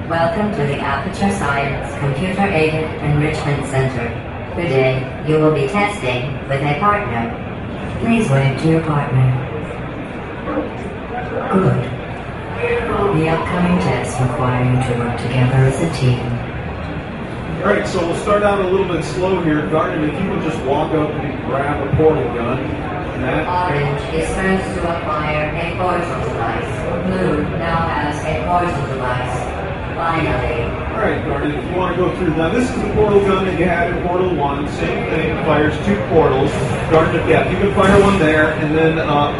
Welcome to the Aperture Science Computer-Aided Enrichment Center. Today, you will be testing with a partner. Please wave to your partner. Good. The upcoming tests require you to work together as a team. Alright, so we'll start out a little bit slow here. Garnet, if you would just walk up and grab a portal gun. Orange is first to acquire a portal device. Blue now has a portal device. Finally. Alright, Garnet, if you want to go through, now this is the portal gun that you had in Portal 1. Same thing, fires 2 portals. Garnet, yeah, you can fire one there, and then up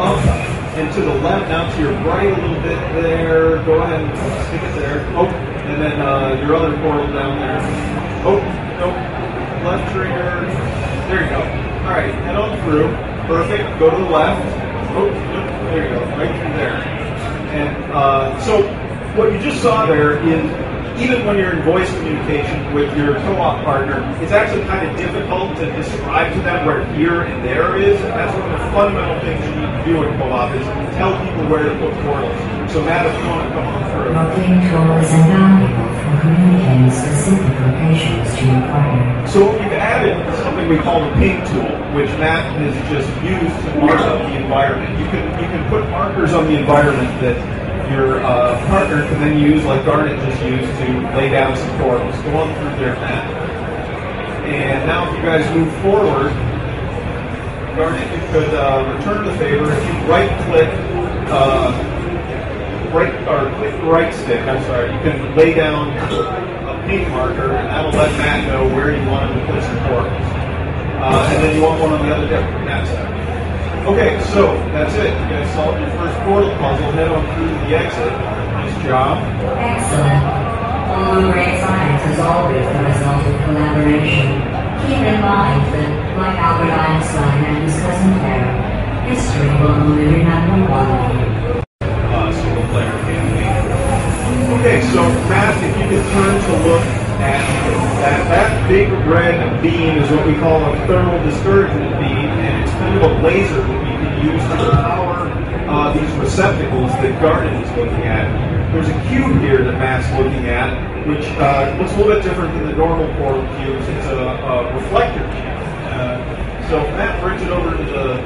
and to the left, now to your right a little bit there. Go ahead and stick it there. Oh, and then your other portal down there. Oh, nope. Left trigger. There you go. Alright, head on through. Perfect. Go to the left. Oh, yep, there you go. Right through there. And so what you just saw there is even when you're in voice communication with your co-op partner, it's actually kind of difficult to describe to them where here and there is. That's one of the fundamental things you need to do in co-op is tell people where to put portals. So Matt, if you want to come on through. Locking tool is invaluable for communicating specific locations to your partner. So we've added something we call the ping tool, which Matt has just used to mark up the environment. You can put markers on the environment that your partner can then use, like Garnet just used, to lay down some portals. Go on through there, Matt. And now if you guys move forward, Garnet, you could return the favor. If you right-click, click the right stick, you can lay down a ping marker, and that'll let Matt know where you want him to put some portals. And then you want one on the other Matt side. Okay, so that's it. You guys solved your first portal puzzle. Head on through to the exit. Nice job. Excellent. All great science is always the result of collaboration. Keep in mind that, like Albert Einstein and his cousin Clara, history will only remember one of you. Single player campaign. Okay, so Matt, if you could turn to look at that big red beam is what we call a thermal discouragement beam, and it's kind of a laser that we can use to power these receptacles that Garnet is looking at. There's a cube here that Matt's looking at, which looks a little bit different than the normal portal cubes. It's a reflector cube. So if Matt brings it over to the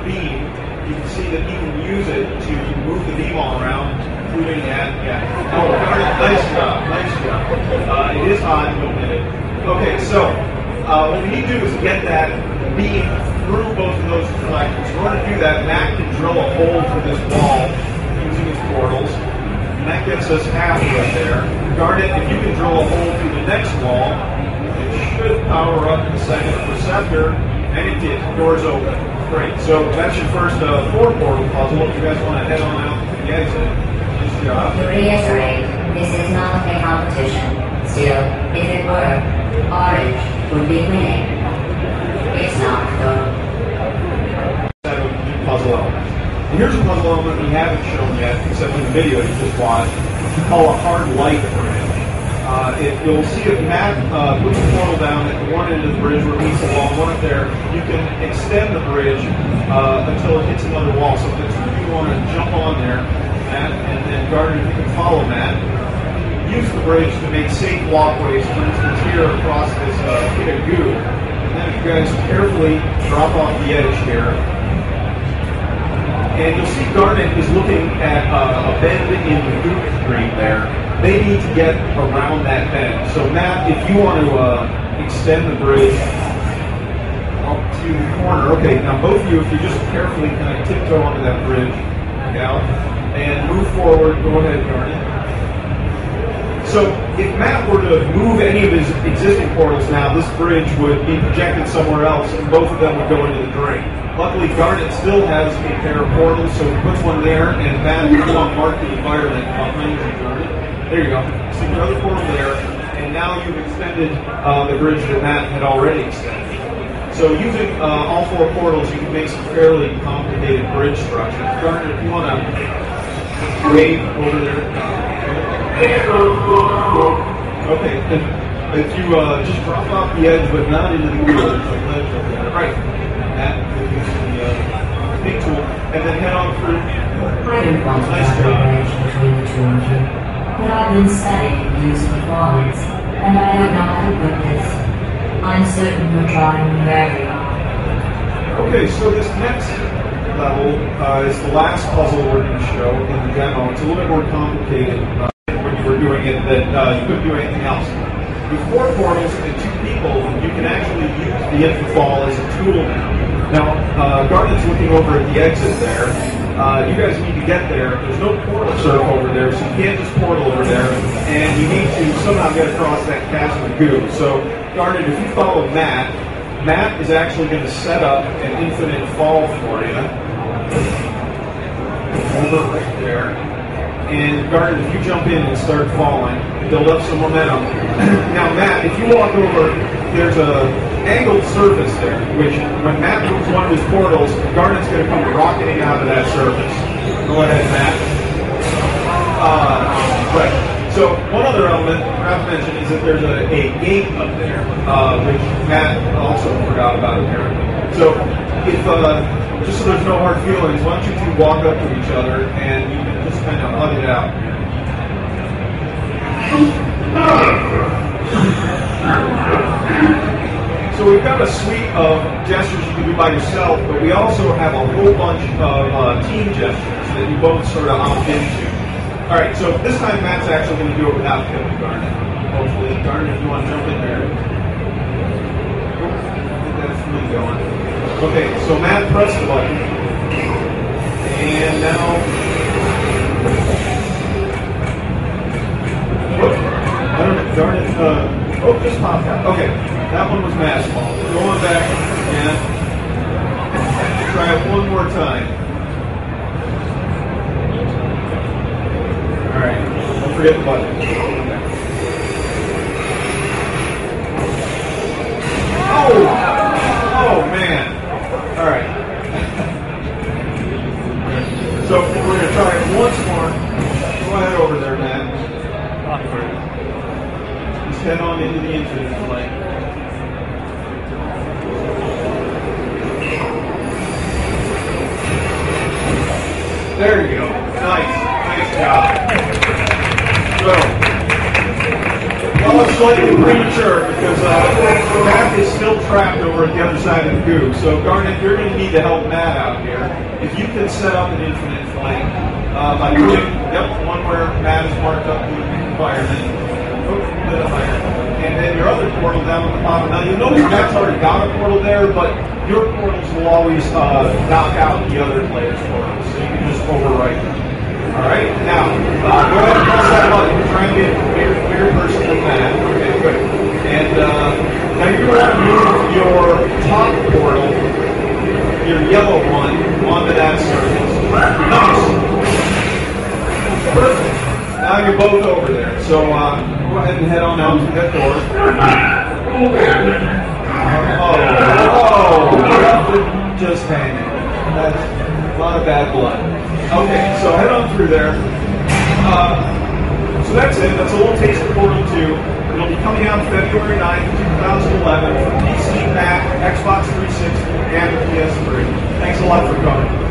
beam, you can see that he can use it to move the beam all around, including at, oh, nice job. It is hot, don't hit it. Okay, so what we need to do is get that beam through both of those reflectors. In order to do that, Matt can drill a hole through this wall using his portals, and that gets us half right there. Garnet, if you can drill a hole through the next wall, it should power up the second receptor, and it did. Door's open. Great. So that's your first 4 portal puzzle. If you guys want to head on out to the exit, nice job. To reiterate, this is not a competition. Still, if it were, Orange would be winning. It's not, though. Set of new puzzle elements. And here's a puzzle element we haven't shown yet, except in the video you just watched, which we call a hard light bridge. You'll see if Matt puts the portal down at one end of the bridge, release the wall, one up there, you can extend the bridge until it hits another wall. So if you want to jump on there, Matt, and then Garnet, if you can follow Matt, use the bridge to make safe walkways, for instance, here across this pit of goo. And then if you guys carefully drop off the edge here, and you'll see Garnet is looking at a bend in the goo screen there. They need to get around that bend. So Matt, if you want to extend the bridge up to the corner, okay, now both of you, if you just carefully kind of tiptoe onto that bridge, out, and move forward, go ahead, Garnet. So if Matt were to move any of his existing portals now, this bridge would be projected somewhere else, and both of them would go into the drain. Luckily, Garnet still has a pair of portals, so he puts one there, and Matt will mark the environment behind you, Garnet. There you go. See another portal there, and now you've extended the bridge that Matt had already extended. So using all 4 portals, you can make some fairly complicated bridge structures. Garnet, if you want to wave over there. Okay, if you just drop off the edge, but not into the groove, there's a ledge over there. Right. Matt, using the big tool, and then head on through. I didn't want to Nice job. between the two of you. But I have been studying Yu's performance, and I don't know how to put this. I'm certain you're trying very hard. Okay, so this next level is the last puzzle we're going to show in the demo. It's a little bit more complicated when you were doing it than you couldn't do anything else. With 4 portals and 2 people, you can actually use the infofall as a tool now. Now, Garnet's looking over at the exit there. You guys need to get there. There's no portal surf over there, so you can't just portal over there. And you need to somehow get across that chasm of goo. So, Garnet, if you follow Matt, Matt is actually going to set up an infinite fall for you. Over right there. And Garnet, if you jump in and start falling, build up some momentum. Now, Matt, if you walk over, there's a angled surface there, which when Matt moves one of his portals, Garnet's going to come rocketing out of that surface. Go ahead, Matt. Right. So one other element I forgot to mention is that there's a gate up there, which Matt also forgot about apparently. So if just so there's no hard feelings, why don't you 2 walk up to each other and you can just kind of hug it out. So we've got a suite of gestures you can do by yourself, but we also have a whole bunch of team gestures that you both sort of opt into. All right, so this time Matt's actually going to do it without killing Garnet. Hopefully, Garnet, if you want to jump in there. That's really going. Okay, so Matt, press the button. And now... I don't know, Garnet, oh, just popped out. Okay, that one was Matt's fault. Go on back and try it one more time. All right, don't forget the button. Oh man. All right. So we're going to try it once more. Go ahead over there, Matt. Just head on into the infinite plane. There you go. Nice job. So, well, it's slightly premature because Matt is still trapped over at the other side of the goo. So, Garnet, you're going to need to help Matt out here. If you can set up an infinite flame by doing, one where Matt is marked up with the environment. A little higher. And then your other portal down at the bottom. Now, you'll notice Matt's already got a portal there, but your portals will always knock out the other player's portals. So you can just overwrite them. All right, now go ahead and press that button. Try and get a bigger person than that. Okay, good. And now you're going to move your top portal, your yellow one, onto that surface. Nice. Perfect. Now you're both over there. So go ahead and head on out to that door. Just hanging. That's a lot of bad blood. Okay, so head on through there. So that's it. That's a little taste of Portal 2. It'll be coming out February 9th, 2011 for PC, Mac, Xbox 360, and the PS3. Thanks a lot for coming.